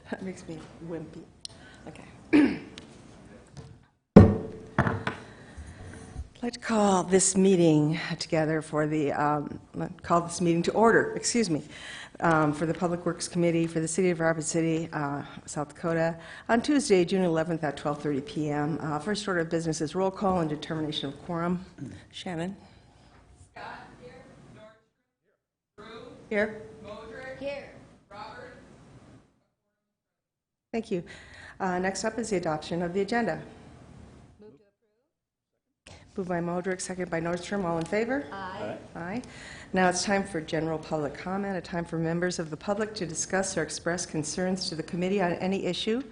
That makes me wimpy. Okay. I'd like to call this meeting together for the, call this meeting to order, excuse me, for the Public Works Committee for the City of Rapid City, South Dakota, on Tuesday, June 11th at 12:30 p.m. First order of business is roll call and determination of quorum. Shannon? Scott? Here. George? Drew? Here. Modrick? Here. Robert? Thank you. Next up is the adoption of the agenda. Move to approve. Moved by Modrick, second by Nordstrom. All in favor? Aye. Aye. Now it's time for general public comment, a time for members of the public to discuss or express concerns to the committee on any issue,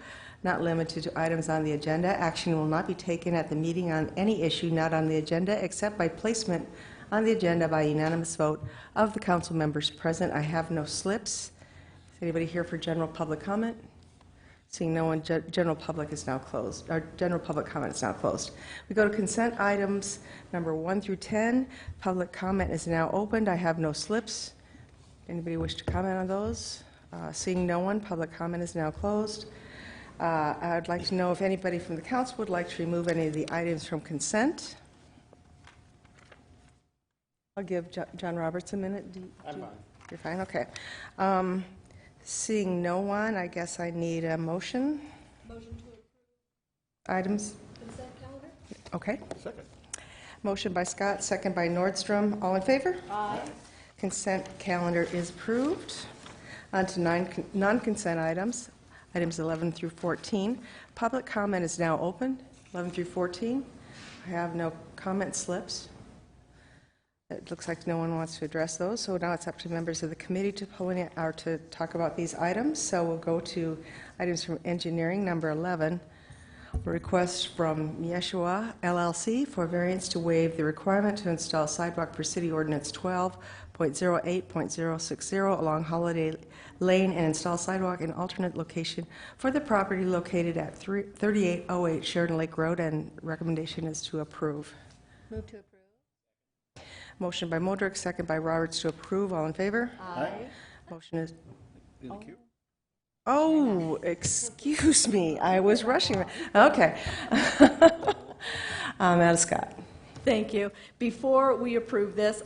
not limited to items on the agenda. Action will not be taken at the meeting on any issue not on the agenda except by placement on the agenda by unanimous vote of the council members present. I have no slips. Is anybody here for general public comment? Seeing no one, general public is now closed. Our general public comment is now closed. We go to consent items number 1 through 10. Public comment is now opened. I have no slips. Anybody wish to comment on those? Seeing no one, public comment is now closed. I'd like to know if anybody from the council would like to remove any of the items from consent. I'll give John Roberts a minute. I'm fine. You're fine? Okay. Seeing no one, I guess I need a motion. Motion to approve Items? consent calendar? Okay. Second. Motion by Scott, second by Nordstrom. All in favor? Aye. Consent calendar is approved. On to non-consent items, items 11 through 14. Public comment is now open, 11 through 14. I have no comment slips. It looks like no one wants to address those, so now it's up to members of the committee to talk about these items. So we'll go to items from engineering, number 11. A request from Yeshua LLC for variance to waive the requirement to install sidewalk per city ordinance 12.08.060 along Holiday Lane and install sidewalk in alternate location for the property located at 3808 Sheridan Lake Road, and recommendation is to approve. Move to approve. Motion by Modrick, second by Roberts to approve. All in favor? Aye. Motion is... In the queue. Oh, excuse me. I was rushing. Okay. Madam Scott. Thank you. Before we approve this,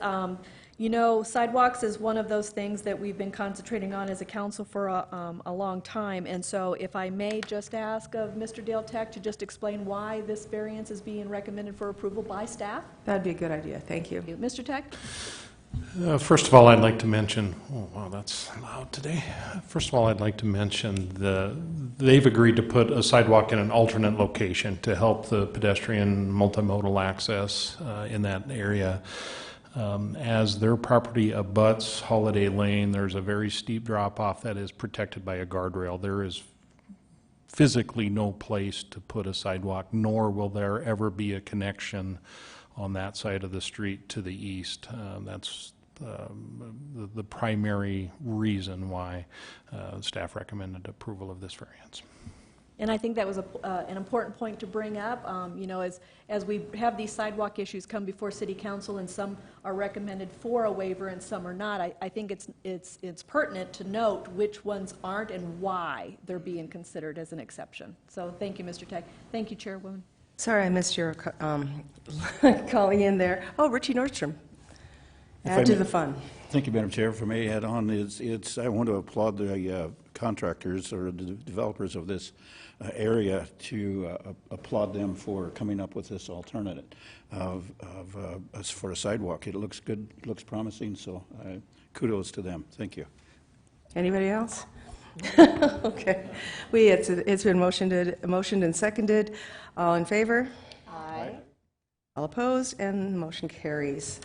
you know, sidewalks is one of those things that we've been concentrating on as a council for a long time. And so if I may just ask of Mr. Dale Tech to just explain why this variance is being recommended for approval by staff? That'd be a good idea. Thank you. Mr. Tech? First of all, I'd like to mention, oh wow, that's loud today. First of all, I'd like to mention they've agreed to put a sidewalk in an alternate location to help the pedestrian multimodal access in that area. As their property abuts Holiday Lane, there's a very steep drop-off that is protected by a guardrail. There is physically no place to put a sidewalk, nor will there ever be a connection on that side of the street to the east. That's the primary reason why staff recommended approval of this variance. And I think that was an important point to bring up. You know, as we have these sidewalk issues come before City Council, and some are recommended for a waiver and some are not, I think it's pertinent to note which ones aren't and why they're being considered as an exception. So thank you, Mr. Tech. Thank you, Chairwoman. Sorry I missed your calling in there. Oh, Richie Nordstrom. Add to the fun. Thank you, Madam Chair. If I may add on, I want to applaud the contractors or the developers of this area, to applaud them for coming up with this alternative for a sidewalk. It looks good, looks promising, so kudos to them. Thank you. Anybody else? Okay. It's been motioned and seconded. All in favor? Aye. All opposed? And the motion carries.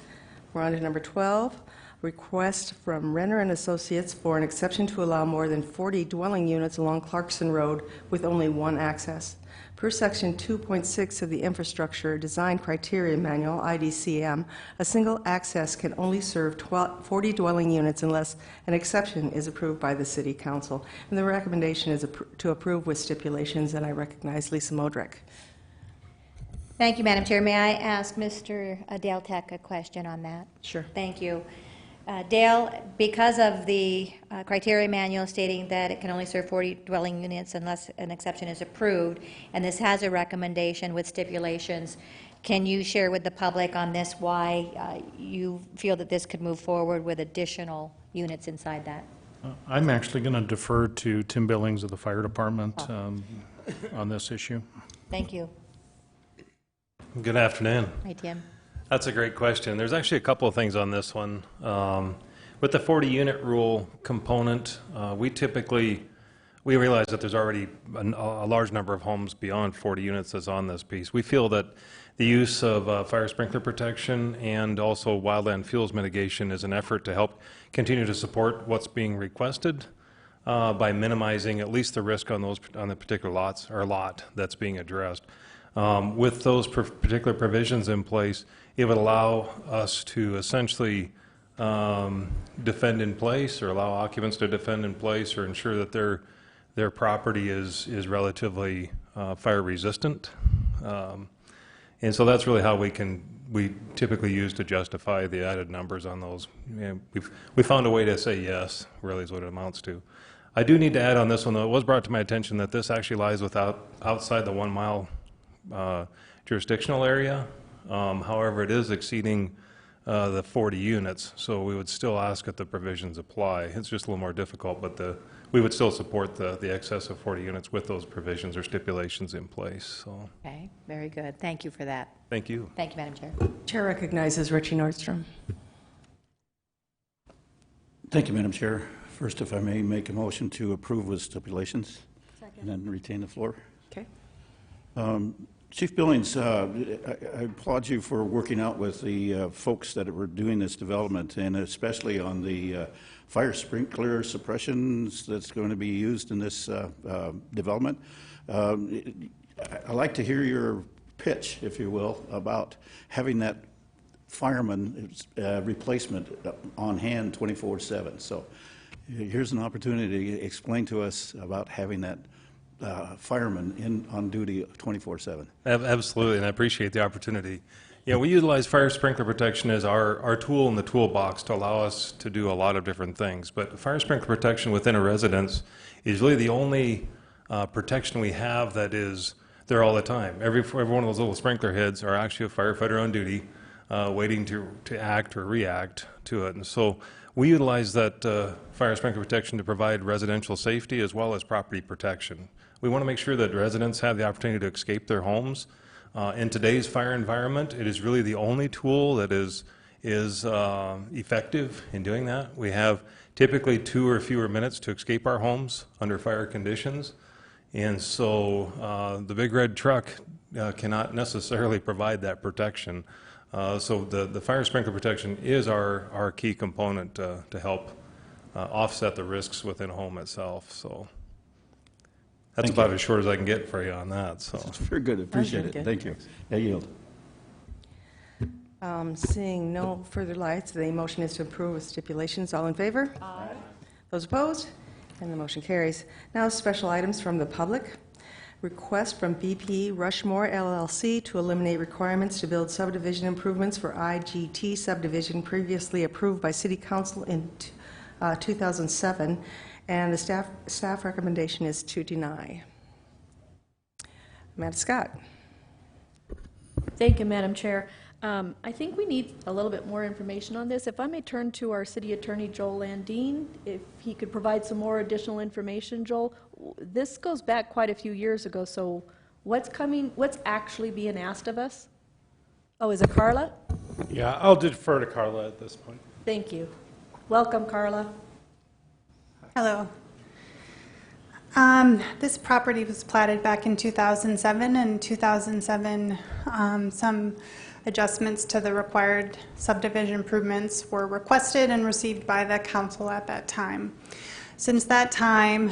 We're on to number 12. Request from Renner and Associates for an exception to allow more than 40 dwelling units along Clarkson Road with only one access. Per section 2.6 of the Infrastructure Design Criteria Manual, IDCM, a single access can only serve 40 dwelling units unless an exception is approved by the City Council. And the recommendation is to approve with stipulations, and I recognize Lisa Modrick. Thank you, Madam Chair. May I ask Mr. Dale Tech a question on that? Sure. Thank you. Dale, because of the criteria manual stating that it can only serve 40 dwelling units unless an exception is approved, and this has a recommendation with stipulations, can you share with the public on this why you feel that this could move forward with additional units inside that? I'm actually going to defer to Tim Billings of the Fire Department on this issue. Thank you. Good afternoon. Hi, Tim. That's a great question. There's actually a couple of things on this one. With the 40-unit rule component, we realize that there's already a large number of homes beyond 40 units that's on this piece. We feel that the use of fire sprinkler protection and also wildland fuels mitigation is an effort to help continue to support what's being requested by minimizing at least the risk on the particular lots or lot that's being addressed. With those particular provisions in place, it would allow us to essentially defend in place or allow occupants to defend in place or ensure that their property is relatively fire resistant. And so that's really how we typically use to justify the added numbers on those. We found a way to say yes, really is what it amounts to. I do need to add on this one, though, it was brought to my attention that this actually lies outside the 1 mile jurisdictional area. However, it is exceeding the 40 units, so we would still ask that the provisions apply. It's just a little more difficult, but we would still support the excess of 40 units with those provisions or stipulations in place. So, Okay, very good. Thank you for that. thank you. Thank you, Madam Chair. Chair recognizes Richie Nordstrom. Thank you, Madam Chair. First, if I may make a motion to approve with stipulations. And then retain the floor. Okay. Chief Billings, I applaud you for working out with the folks that were doing this development, and especially on the fire sprinkler suppressions that's going to be used in this development. I'd like to hear your pitch, if you will, about having that fireman replacement on hand 24/7. So here's an opportunity to explain to us about having that firemen on duty 24/7. Absolutely, and I appreciate the opportunity. Yeah, we utilize fire sprinkler protection as our tool in the toolbox to allow us to do a lot of different things. But fire sprinkler protection within a residence is really the only protection we have that is there all the time. Every one of those little sprinkler heads are actually a firefighter on duty, waiting to act or react to it. And so we utilize that fire sprinkler protection to provide residential safety as well as property protection. We want to make sure that residents have the opportunity to escape their homes. In today's fire environment, it is really the only tool that is effective in doing that. We have typically 2 or fewer minutes to escape our homes under fire conditions. And so the big red truck cannot necessarily provide that protection. So the fire sprinkler protection is our key component to help offset the risks within a home itself. So that's about as short as I can get for you on that. So That's very good. Appreciate it. good. Thank you. I yield. Seeing no further lights, the motion is to approve with stipulations. All in favor? Aye. Those opposed? And the motion carries. Now, special items from the public. Request from BP Rushmore LLC to eliminate requirements to build subdivision improvements for IGT subdivision previously approved by City Council in 2007, and the staff recommendation is to deny. Matt Scott. Thank you, Madam Chair. I think we need a little bit more information on this. If I may turn to our City Attorney, Joel Landine, if he could provide some more additional information. Joel, this goes back quite a few years ago, so what's actually being asked of us? Oh, is it Carla? Yeah, I'll defer to Carla at this point. Thank you. Welcome, Carla. Hello. This property was platted back in 2007. In 2007, some adjustments to the required subdivision improvements were requested and received by the council at that time. Since that time,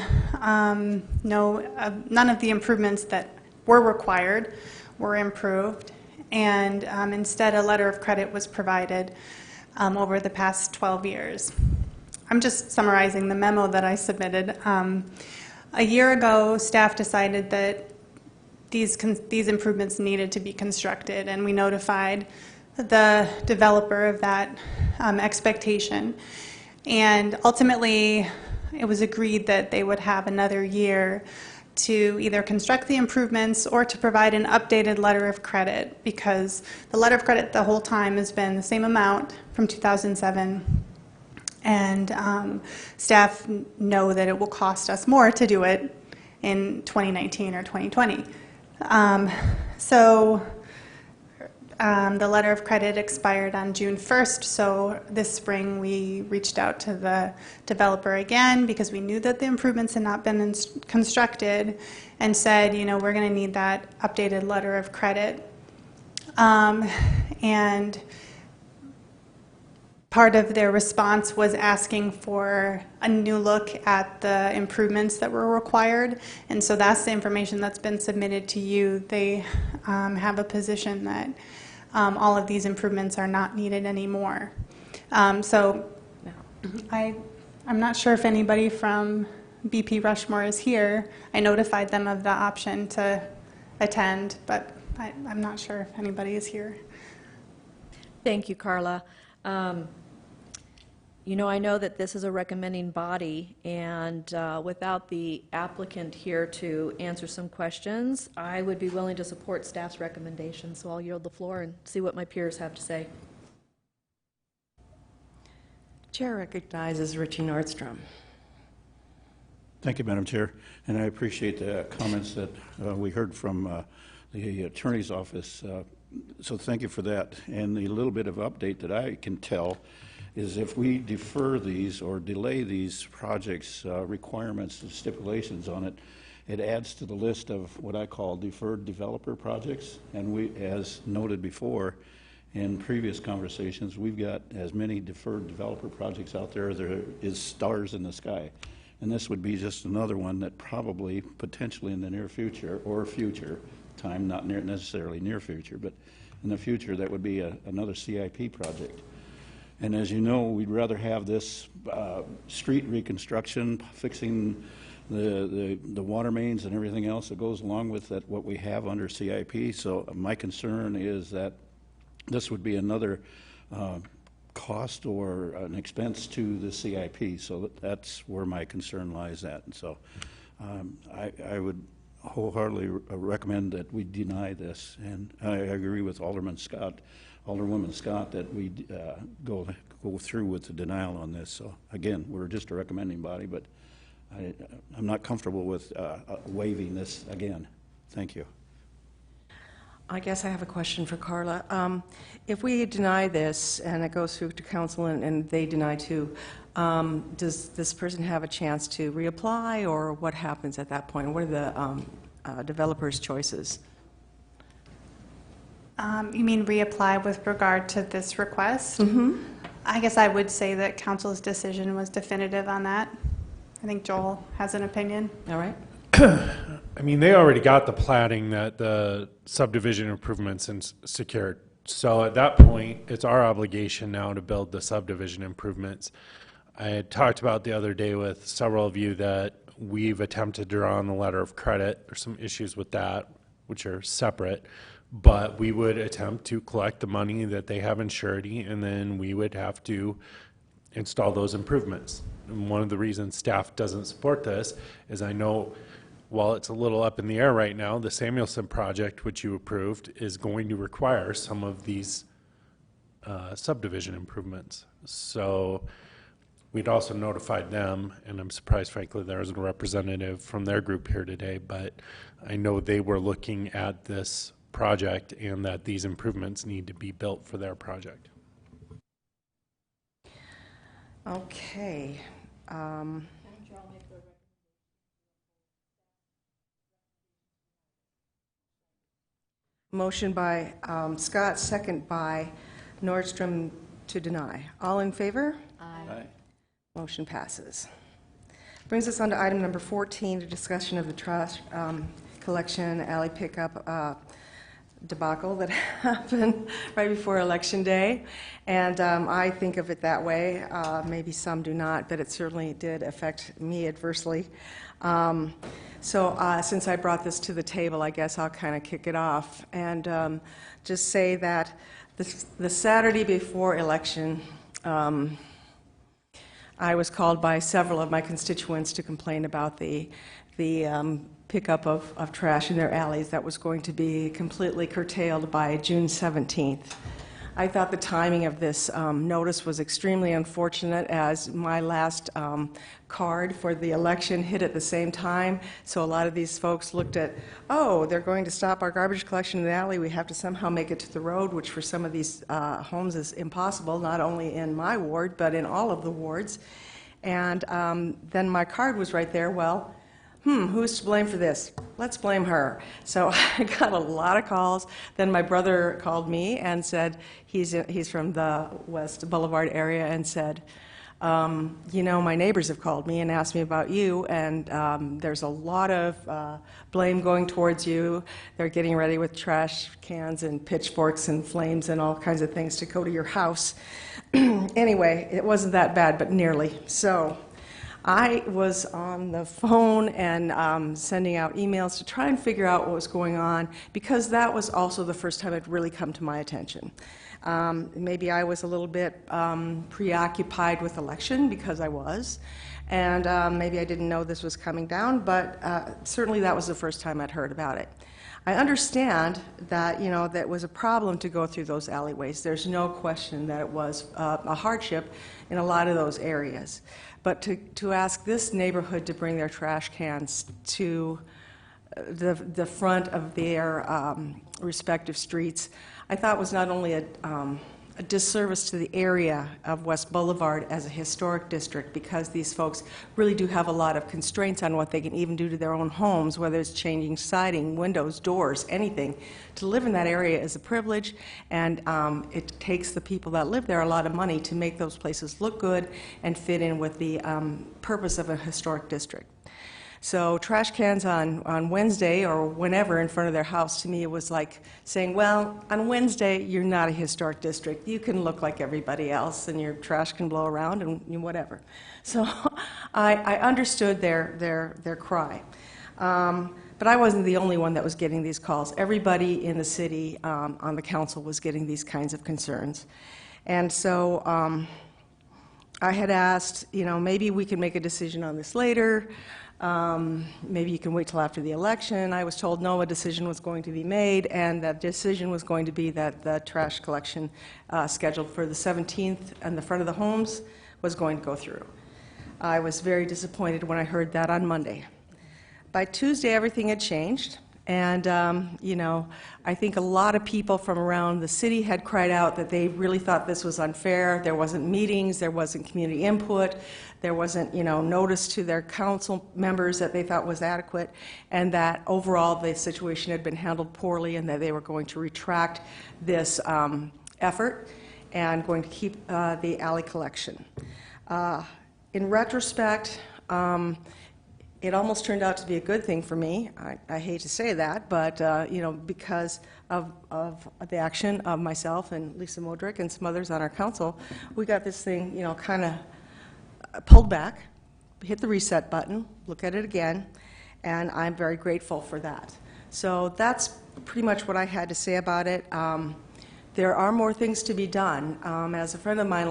none of the improvements that were required were improved, and instead a letter of credit was provided over the past 12 years. I'm just summarizing the memo that I submitted. A year ago, staff decided that these improvements needed to be constructed, and we notified the developer of that expectation. And ultimately, it was agreed that they would have another year to either construct the improvements or to provide an updated letter of credit, because the letter of credit the whole time has been the same amount from 2007. And staff know that it will cost us more to do it in 2019 or 2020. The letter of credit expired on June 1st, so this spring we reached out to the developer again because we knew that the improvements had not been constructed, and said, you know, we're going to need that updated letter of credit. And part of their response was asking for a new look at the improvements that were required, and so that's the information that's been submitted to you. They have a position that all of these improvements are not needed anymore. I'm not sure if anybody from BP Rushmore is here. I notified them of the option to attend, but I'm not sure if anybody is here. Thank you, Carla. You know, I know that this is a recommending body, and without the applicant here to answer some questions, I would be willing to support staff's recommendation, so I'll yield the floor and see what my peers have to say. Chair recognizes Richie Nordstrom. Thank you, Madam Chair, and I appreciate the comments that we heard from the Attorney's Office, so thank you for that. And the little bit of update that I can tell is if we defer these or delay these projects' requirements and stipulations on it, it adds to the list of what I call deferred developer projects. And we, as noted before in previous conversations, we've got as many deferred developer projects out there as there is stars in the sky. And this would be just another one that probably, potentially in the near future or future time, not necessarily near future, but in the future, that would be another CIP project. And as you know, we'd rather have this street reconstruction, fixing the water mains and everything else that goes along with that, what we have under CIP. So my concern is that this would be another cost or an expense to the CIP. So that's where my concern lies at. And so I would wholeheartedly recommend that we deny this. And I agree with Alderwoman Scott, that we go through with the denial on this. So again, we're just a recommending body, but I'm not comfortable with waiving this again. Thank you. I guess I have a question for Carla. If we deny this and it goes through to council and they deny too, does this person have a chance to reapply, or what happens at that point? What are the developers' choices? You mean reapply with regard to this request? Mm-hmm. I guess I would say that council's decision was definitive on that. I think Joel has an opinion. All right. I mean, they already got the platting that the subdivision improvements and secured. So at that point, it's our obligation now to build the subdivision improvements. I had talked about the other day with several of you that we've attempted to draw on the letter of credit. There's some issues with that, which are separate. But we would attempt to collect the money that they have in surety, and then we would have to install those improvements. And one of the reasons staff doesn't support this is I know while it's a little up in the air right now, the Samuelson project, which you approved, is going to require some of these subdivision improvements. So we'd also notified them, and I'm surprised, frankly, there isn't a representative from their group here today, but I know they were looking at this project and that these improvements need to be built for their project. Okay. Motion by Scott, second by Nordstrom to deny. All in favor? Aye. Motion passes. Brings us on to item number 14, a discussion of the trash collection alley pickup debacle that happened right before Election Day. And I think of it that way. Maybe some do not, but it certainly did affect me adversely. So since I brought this to the table, I guess I'll kind of kick it off and just say that The Saturday before election, I was called by several of my constituents to complain about the pickup of trash in their alleys that was going to be completely curtailed by June 17th. I thought the timing of this notice was extremely unfortunate, as my last card for the election hit at the same time. So a lot of these folks looked at, oh, they're going to stop our garbage collection in the alley. We have to somehow make it to the road, which for some of these homes is impossible, not only in my ward, but in all of the wards. And then my card was right there. Well, who's to blame for this? Let's blame her. So I got a lot of calls. Then my brother called me and said, he's from the West Boulevard area, and said, you know, my neighbors have called me and asked me about you, and there's a lot of blame going towards you. They're getting ready with trash cans and pitchforks and flames and all kinds of things to go to your house. Anyway, it wasn't that bad, but nearly. So I was on the phone and sending out emails to try and figure out what was going on, because that was also the first time it really come to my attention. Maybe I was a little bit preoccupied with election, because I was, and maybe I didn't know this was coming down, but certainly that was the first time I'd heard about it. I understand that, you know, that was a problem to go through those alleyways. There's no question that it was a hardship in a lot of those areas. But to ask this neighborhood to bring their trash cans to the front of their respective streets, I thought was not only a disservice to the area of West Boulevard as a historic district, because these folks really do have a lot of constraints on what they can even do to their own homes, whether it's changing siding, windows, doors, anything. To live in that area is a privilege, and it takes the people that live there a lot of money to make those places look good and fit in with the purpose of a historic district. So trash cans on Wednesday or whenever in front of their house, to me it was like saying, well, on Wednesday you're not a historic district. You can look like everybody else and your trash can blow around and whatever. So I understood their cry. But I wasn't the only one that was getting these calls. Everybody in the city on the council was getting these kinds of concerns. And so I had asked, you know, maybe we can make a decision on this later. Maybe you can wait till after the election. I was told no, a decision was going to be made, and that decision was going to be that the trash collection scheduled for the 17th in the front of the homes was going to go through. I was very disappointed when I heard that on Monday. By Tuesday, everything had changed, and you know, I think a lot of people from around the city had cried out that they really thought this was unfair. There wasn't meetings, there wasn't community input, there wasn't, you know, notice to their council members that they thought was adequate, and that overall the situation had been handled poorly, and that they were going to retract this effort and going to keep the alley collection. In retrospect, it almost turned out to be a good thing for me. I hate to say that, but you know, because of the action of myself and Lisa Modrick and some others on our council, we got this thing, you know, kind of pulled back, hit the reset button, look at it again, and I'm very grateful for that. So that's pretty much what I had to say about it. There are more things to be done. As a friend of mine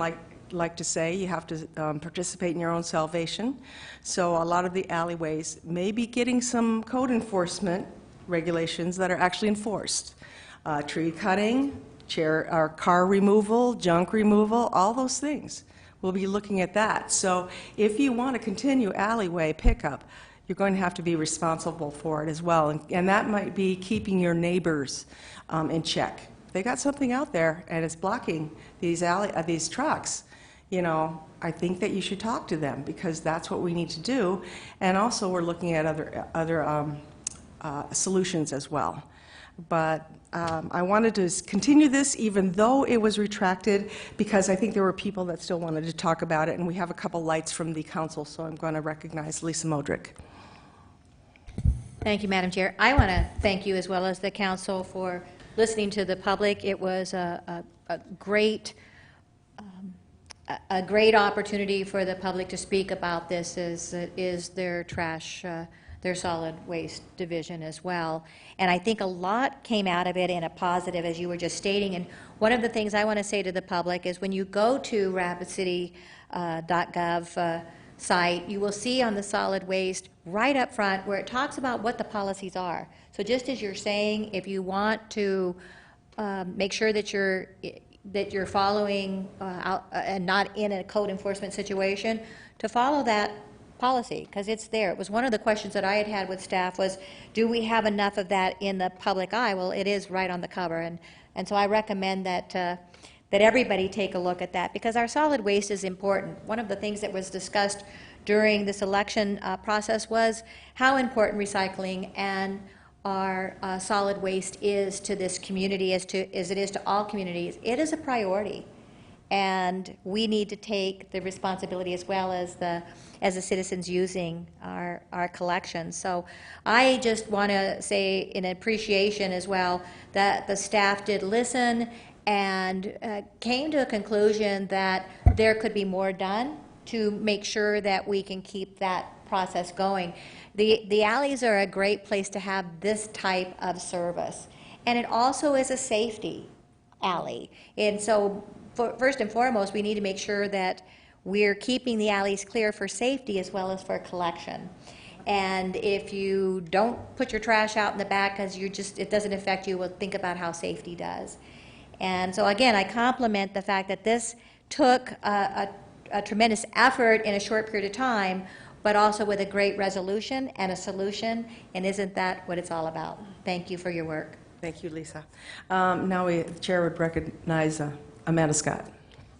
like to say, you have to participate in your own salvation. So a lot of the alleyways may be getting some code enforcement regulations that are actually enforced. Tree cutting, car removal, junk removal, all those things. We'll be looking at that. So if you want to continue alleyway pickup, you're going to have to be responsible for it as well. And that might be keeping your neighbors in check. If they got something out there and it's blocking these trucks, you know, I think that you should talk to them, because that's what we need to do. And also we're looking at other solutions as well. But I wanted to continue this even though it was retracted, because I think there were people that still wanted to talk about it, and we have a couple lights from the council, so I'm going to recognize Lisa Modrick. Thank you, Madam Chair. I want to thank you as well as the council for listening to the public. It was a great opportunity for the public to speak about this, as it is their trash their solid waste division as well. And I think a lot came out of it in a positive, as you were just stating. And one of the things I want to say to the public is when you go to rapidcity.gov site, you will see on the solid waste right up front where it talks about what the policies are. So just as you're saying, if you want to make sure that you're following and not in a code enforcement situation, to follow that policy, because it's there. It was one of the questions that I had with staff was, do we have enough of that in the public eye? Well, it is right on the cover, and so I recommend that that everybody take a look at that, because our solid waste is important. One of the things that was discussed during this election process was how important recycling and our solid waste is to this community, as it is to all communities. It is a priority, and we need to take the responsibility as well as the citizens using our collections. So I just want to say in appreciation as well that the staff did listen and came to a conclusion that there could be more done to make sure that we can keep that process going. The alleys are a great place to have this type of service, and it also is a safety alley. And so first and foremost, we need to make sure that we're keeping the alleys clear for safety as well as for collection. And if you don't put your trash out in the back because it doesn't affect you, well, think about how safety does. And so again, I compliment the fact that this took a tremendous effort in a short period of time, but also with a great resolution and a solution, and isn't that what it's all about? Thank you for your work. Thank you, Lisa. Now the chair would recognize Amanda Scott.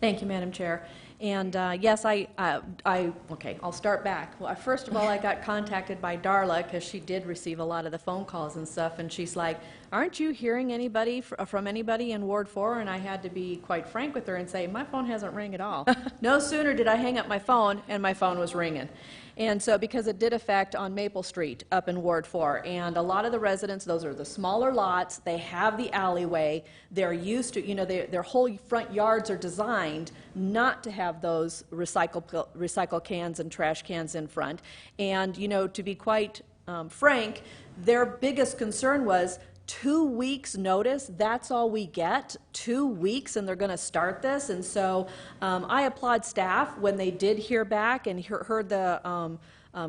Thank you, Madam Chair. And yes, okay, I'll start back. Well, first of all, I got contacted by Darla because she did receive a lot of the phone calls and stuff, and she's like, aren't you hearing anybody from anybody in Ward 4? And I had to be quite frank with her and say, my phone hasn't rang at all. No sooner did I hang up my phone, and my phone was ringing. And so because it did affect on Maple Street up in Ward 4, and a lot of the residents, those are the smaller lots, they have the alleyway, they're used to, their whole front yards are designed not to have those recycle cans and trash cans in front. And, to be quite frank, their biggest concern was 2 weeks notice, that's all we get, 2 weeks, and they're going to start this. And so I applaud staff when they did hear back and heard the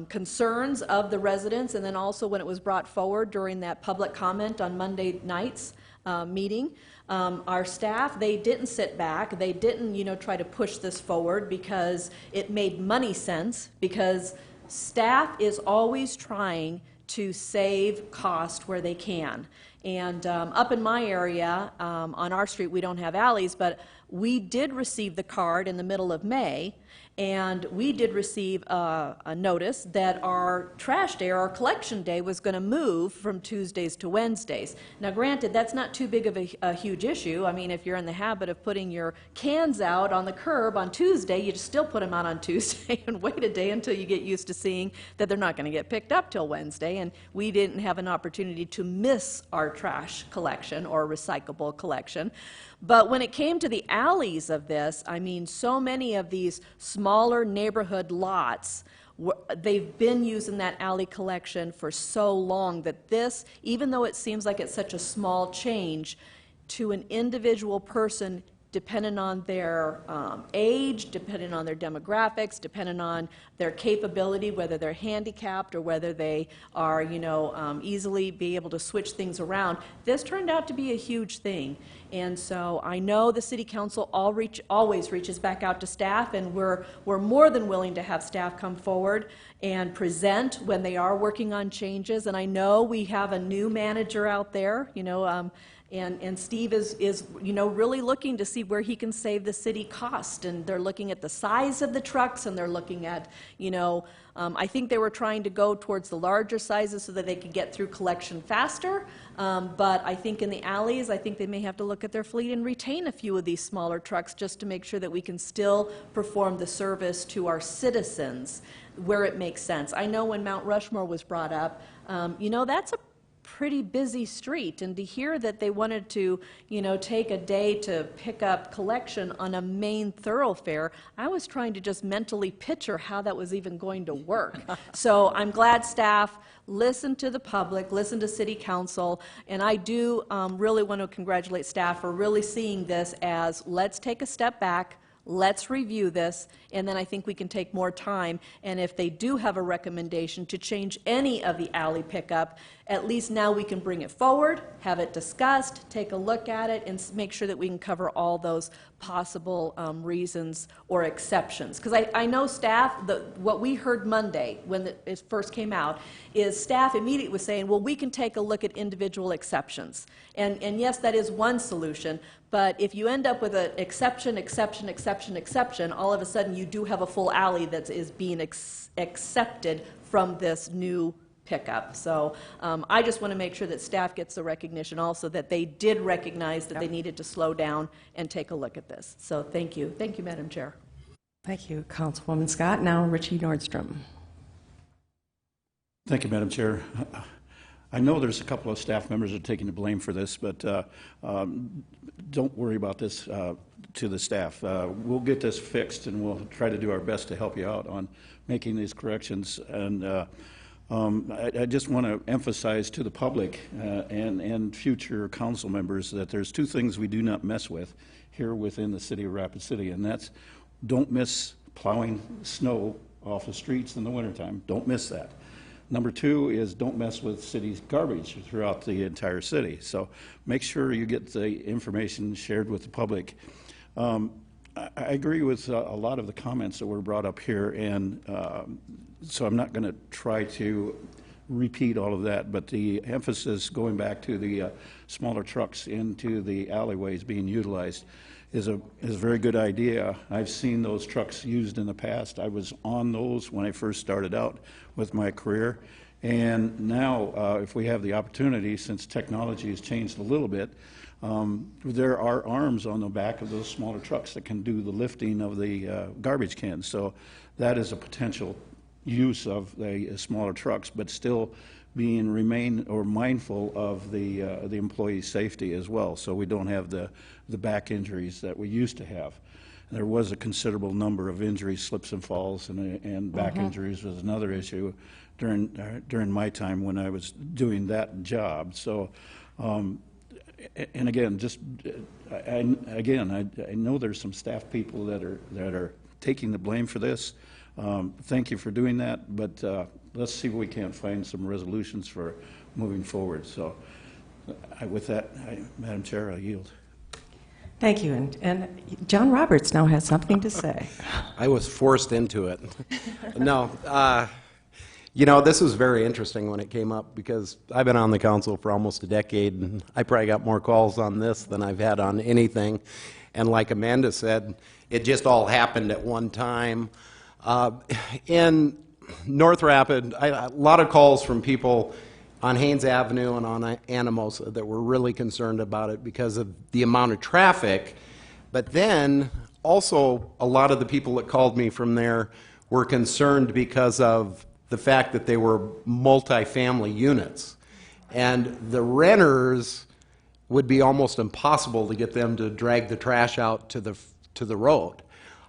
concerns of the residents, and then also when it was brought forward during that public comment on Monday night's meeting. Our staff, they didn't sit back, they didn't try to push this forward because it made money sense, because staff is always trying to save cost where they can. And up in my area, on our street, we don't have alleys, but we did receive the card in the middle of May, and we did receive a notice that our trash day or our collection day was going to move from Tuesdays to Wednesdays. Now granted, that's not too big of a huge issue. I mean, if you're in the habit of putting your cans out on the curb on Tuesday, you just still put them out on Tuesday and wait a day until you get used to seeing that they're not going to get picked up till Wednesday. And we didn't have an opportunity to miss our trash collection or recyclable collection. But when it came to the alleys of this, I mean, so many of these smaller neighborhood lots, they've been using that alley collection for so long that this, even though it seems like it's such a small change, to an individual person, depending on their age, depending on their demographics, depending on their capability, whether they're handicapped or whether they are, easily be able to switch things around. This turned out to be a huge thing. And so I know the City Council always reaches back out to staff, and we're more than willing to have staff come forward and present when they are working on changes. And I know we have a new manager out there, and Steve is really looking to see where he can save the city cost, and they're looking at the size of the trucks, and they're looking at, I think they were trying to go towards the larger sizes so that they could get through collection faster, but I think in the alleys, I think they may have to look at their fleet and retain a few of these smaller trucks just to make sure that we can still perform the service to our citizens where it makes sense. I know when Mount Rushmore was brought up, that's pretty busy street, and to hear that they wanted to, you know, take a day to pick up collection on a main thoroughfare, I was trying to just mentally picture how that was even going to work. So I'm glad staff listened to the public, listened to city council, and I do really want to congratulate staff for really seeing this as, let's take a step back, let's review this, and then I think we can take more time. And if they do have a recommendation to change any of the alley pickup, at least now we can bring it forward, have it discussed, take a look at it, and make sure that we can cover all those possible reasons or exceptions. Because I know staff, what we heard Monday when it first came out, is staff immediately was saying, well, we can take a look at individual exceptions. And yes, that is one solution, but if you end up with an exception, all of a sudden you do have a full alley that is being accepted from this new pickup. So I just want to make sure that staff gets the recognition also that they did recognize that they needed to slow down and take a look at this. So thank you. Thank you, Madam Chair. Thank you, Councilwoman Scott. Now Richie Nordstrom. Thank you, Madam Chair. I know there's a couple of staff members that are taking the blame for this, but don't worry about this to the staff. We'll get this fixed, and we'll try to do our best to help you out on making these corrections. And I just want to emphasize to the public and future council members that there's two things we do not mess with here within the city of Rapid City, and that's don't miss plowing snow off the streets in the wintertime. Don't miss that. Number two is don't mess with city's garbage throughout the entire city. So make sure you get the information shared with the public. I agree with a lot of the comments that were brought up here, and so I'm not going to try to repeat all of that, but the emphasis going back to the smaller trucks into the alleyways being utilized is a very good idea. I've seen those trucks used in the past. I was on those when I first started out with my career, and now if we have the opportunity, since technology has changed a little bit, there are arms on the back of those smaller trucks that can do the lifting of the garbage cans. So that is a potential use of the smaller trucks, but still remain mindful of the employee's safety as well, so we don't have the back injuries that we used to have. There was a considerable number of injuries, slips and falls, and back injuries was another issue during my time when I was doing that job. So, and again, I know there's some staff people that are taking the blame for this. Thank you for doing that, but let's see if we can't find some resolutions for moving forward. So with that, Madam Chair, I yield. Thank you. And John Roberts now has something to say. I was forced into it. No, you know, this was very interesting when it came up because I've been on the council for almost a decade, and I probably got more calls on this than I've had on anything. And like Amanda said, it just all happened at one time. In North Rapid, a lot of calls from people on Haynes Avenue and on Anamosa that were really concerned about it because of the amount of traffic. But then also a lot of the people that called me from there were concerned because of the fact that they were multi-family units. And the renters would be almost impossible to get them to drag the trash out to the road.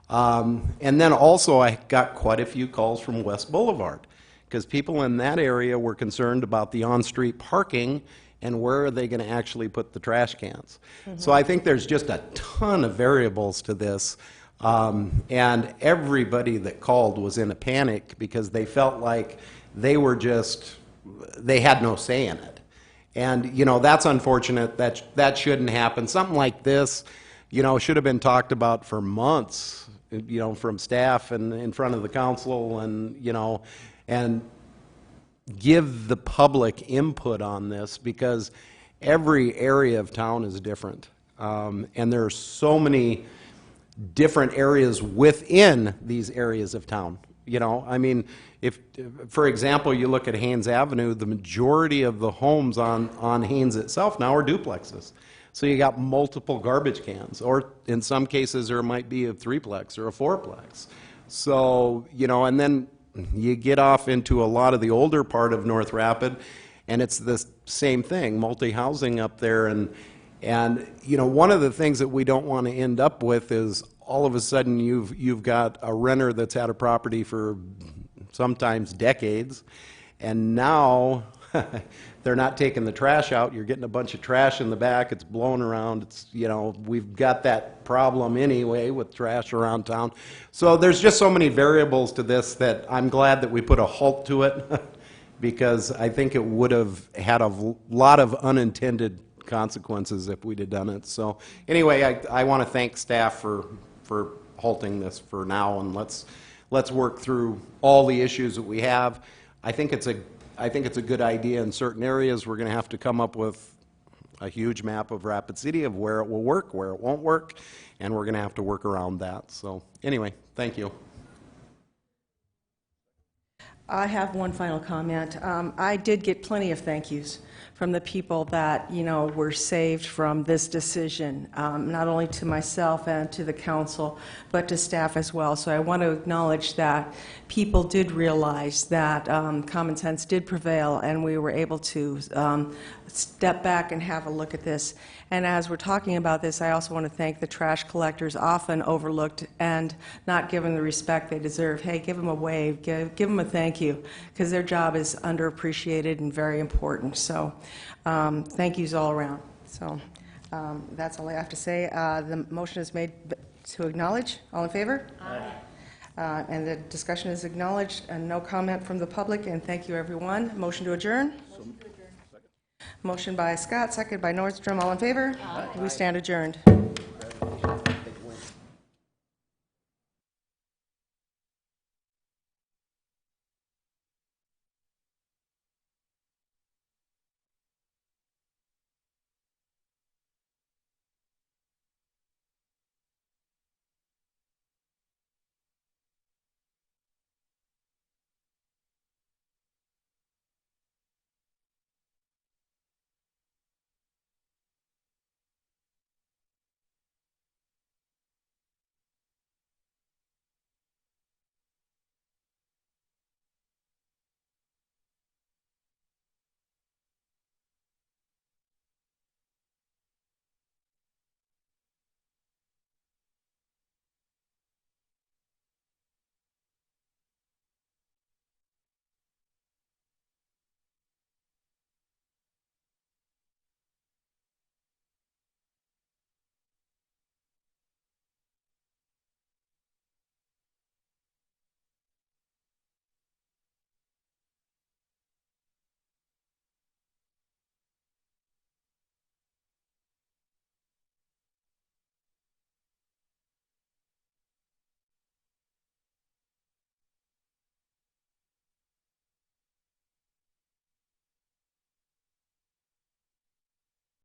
And then also I got quite a few calls from West Boulevard because people in that area were concerned about the on-street parking and where are they going to actually put the trash cans. So I think there's just a ton of variables to this, and everybody that called was in a panic because they felt like they had no say in it. And, you know, that's unfortunate. That shouldn't happen. Something like this, you know, should have been talked about for months, you know, from staff and in front of the council, and, you know, and give the public input on this because every area of town is different. And there are so many different areas within these areas of town. You know, I mean, if, for example, you look at Haynes Avenue, the majority of the homes on Haynes itself now are duplexes. So you got multiple garbage cans, or in some cases there might be a threeplex or a fourplex. So, you know, and then you get off into a lot of the older part of North Rapid, And it's the same thing, multi-housing up there. And you know, one of the things that we don't want to end up with is all of a sudden you've got a renter that's had a property for sometimes decades, and now they're not taking the trash out. You're getting a bunch of trash in the back. It's blowing around. It's, you know, we've got that problem anyway with trash around town. So there's just so many variables to this that I'm glad that we put a halt to it because I think it would have had a lot of unintended consequences if we'd have done it. So anyway, I want to thank staff for halting this for now, and let's work through all the issues that we have. I think it's a good idea in certain areas. We're going to have to come up with a huge map of Rapid City of where it will work, where it won't work, and we're going to have to work around that. So anyway, thank you. I have one final comment. I did get plenty of thank yous from the people that, you know, were saved from this decision, not only to myself and to the council, but to staff as well. So I want to acknowledge that people did realize that common sense did prevail, and we were able to step back and have a look at this. And as we're talking about this, I also want to thank the trash collectors, often overlooked and not given the respect they deserve. Hey, give them a wave, give them a thank you, because their job is underappreciated and very important. So thank yous all around. So that's all I have to say. The motion is made to acknowledge. All in favor? Aye. And the discussion is acknowledged, and no comment from the public, and thank you, everyone. Motion to adjourn? Motion by Scott, second by Nordstrom. All in favor? Aye. We stand adjourned.